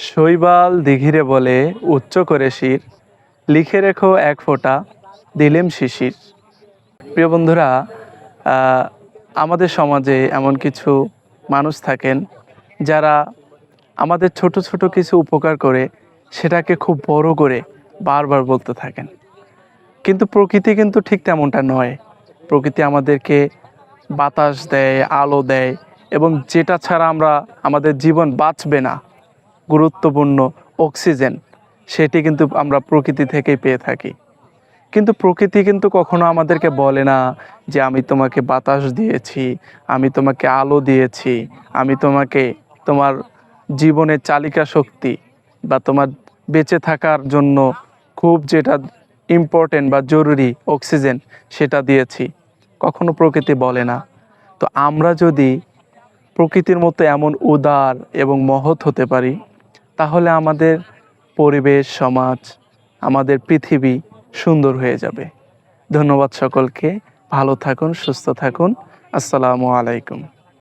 শৈবাল দিঘিরে বলে উচ্চ করে শির, লিখে রেখো এক ফোঁটা দিলেম শিশির। প্রিয় বন্ধুরা, আমাদের সমাজে এমন কিছু মানুষ থাকেন যারা আমাদের ছোট ছোট কিছু উপকার করে সেটাকে খুব বড় করে বারবার বলতে থাকেন। কিন্তু প্রকৃতি কিন্তু ঠিক তেমনটা নয়। প্রকৃতি আমাদেরকে বাতাস দেয়, আলো দেয়, এবং যেটা ছাড়া আমাদের জীবন বাঁচবে না, গুরুত্বপূর্ণ অক্সিজেন, সেটি কিন্তু আমরা প্রকৃতি থেকেই পেয়ে থাকি। কিন্তু প্রকৃতি কিন্তু কখনো আমাদেরকে বলে না যে আমি তোমাকে বাতাস দিয়েছি, আমি তোমাকে আলো দিয়েছি, আমি তোমাকে তোমার জীবনের চালিকা শক্তি বা তোমার বেঁচে থাকার জন্য খুব যেটা ইম্পর্টেন্ট বা জরুরি অক্সিজেন সেটা দিয়েছি। কখনো প্রকৃতি বলে না। তো আমরা যদি প্রকৃতির মতো এমন উদার এবং মহৎ হতে পারি, তাহলে আমাদের পরিবেশ, সমাজ, আমাদের পৃথিবী সুন্দর হয়ে যাবে। ধন্যবাদ সকলকে। ভালো থাকুন, সুস্থ থাকুন। আসসালামু আলাইকুম।